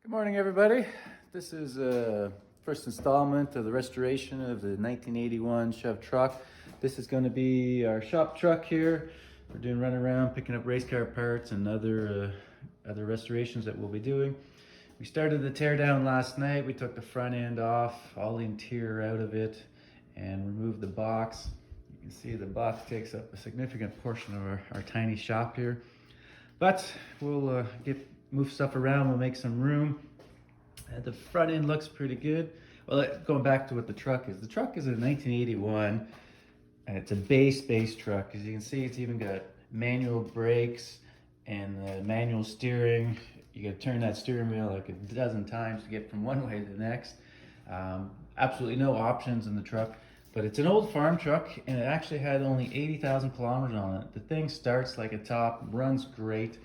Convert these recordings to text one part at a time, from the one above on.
Good morning, everybody. This is first installment of the restoration of the 1981 Chev truck. This is going to be our shop truck here. We're doing run around, picking up race car parts and other restorations that we'll be doing. We started the tear down last night. We took the front end off, all the interior out of it, and removed the box. You can see the box takes up a significant portion of our tiny shop here. But we'll move stuff around, we'll make some room. The front end looks pretty good. Well, going back to what the truck is. The truck is a 1981, and it's a base truck. As you can see, it's even got manual brakes and manual steering. You gotta turn that steering wheel like a dozen times to get from one way to the next. Absolutely no options in the truck, but it's an old farm truck, and it actually had only 80,000 kilometers on it. The thing starts like a top, runs great.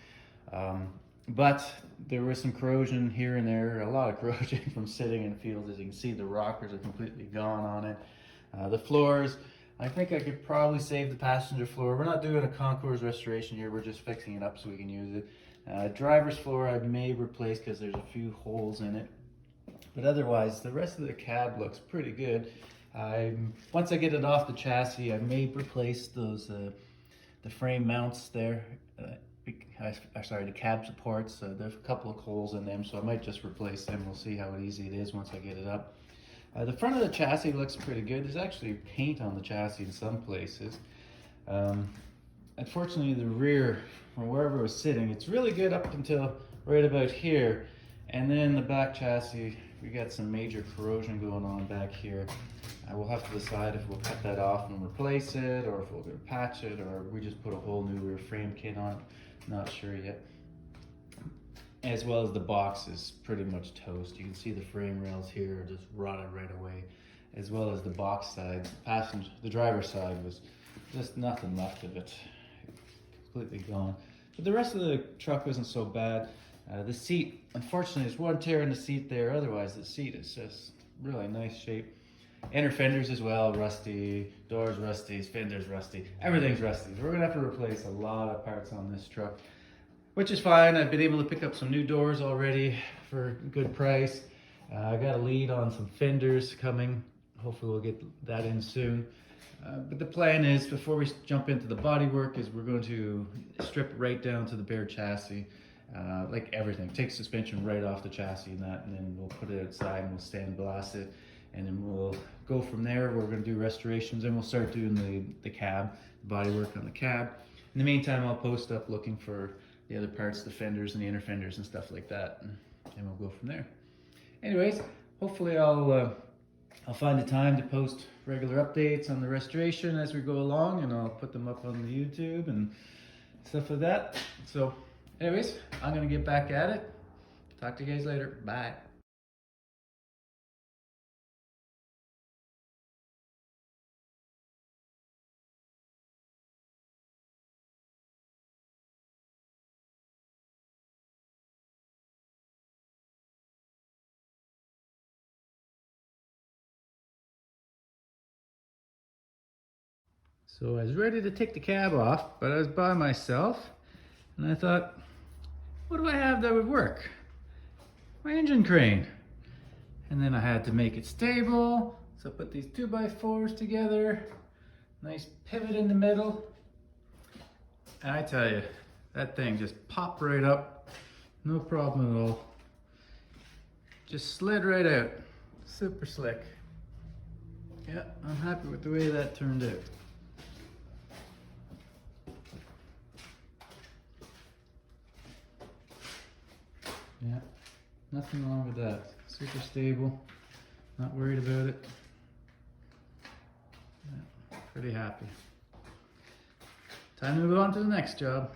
But there was some corrosion here and there, a lot of corrosion from sitting in fields. As you can see, the rockers are completely gone on it. The floors, I think I could probably save the passenger floor. We're not doing a concours restoration here, we're just fixing it up so we can use it. Driver's floor I may replace because there's a few holes in it. But otherwise, the rest of the cab looks pretty good. Once I get it off the chassis, I may replace those the frame mounts there. Sorry, the cab supports. There's a couple of holes in them, so I might just replace them. We'll see how easy it is once I get it up. The front of the chassis looks pretty good. There's actually paint on the chassis in some places. Unfortunately, the rear, from wherever it was sitting, it's really good up until right about here. And then the back chassis, we got some major corrosion going on back here. We'll have to decide if we'll cut that off and replace it, or if we're going to patch it, or we just put a whole new rear frame kit on. Not sure yet. As well as the box is pretty much toast. You can see the frame rails here are just rotted right away, as well as the box side. The driver's side was just nothing left of it, completely gone. But the rest of the truck wasn't so bad. The seat, unfortunately, there's one tear in the seat there. Otherwise, the seat is just really nice shape. Inner fenders as well, rusty. Doors rusty, fenders rusty. Everything's rusty. So we're gonna have to replace a lot of parts on this truck, which is fine. I've been able to pick up some new doors already for a good price. I got a lead on some fenders coming. Hopefully we'll get that in soon. But the plan is, before we jump into the body work, is we're going to strip it right down to the bare chassis. Like everything, take suspension right off the chassis and then we'll put it outside and we'll sandblast it, and then we'll go from there. We're going to do restorations, and we'll start doing the cab, the body work on the cab. In the meantime, I'll post up looking for the other parts, the fenders and the inner fenders and stuff like that, and we'll go from there. Anyways, hopefully I'll find the time to post regular updates on the restoration as we go along, and I'll put them up on the YouTube and stuff like that. So anyways, I'm gonna get back at it. Talk to you guys later. Bye. So I was ready to take the cab off, but I was by myself, and I thought, what do I have that would work? My engine crane. And then I had to make it stable, so I put these 2x4s together, nice pivot in the middle, and I tell you, that thing just popped right up, no problem at all. Just slid right out, super slick. Yeah, I'm happy with the way that turned out. Yeah, nothing wrong with that. Super stable, not worried about it. Yeah, pretty happy. Time to move on to the next job.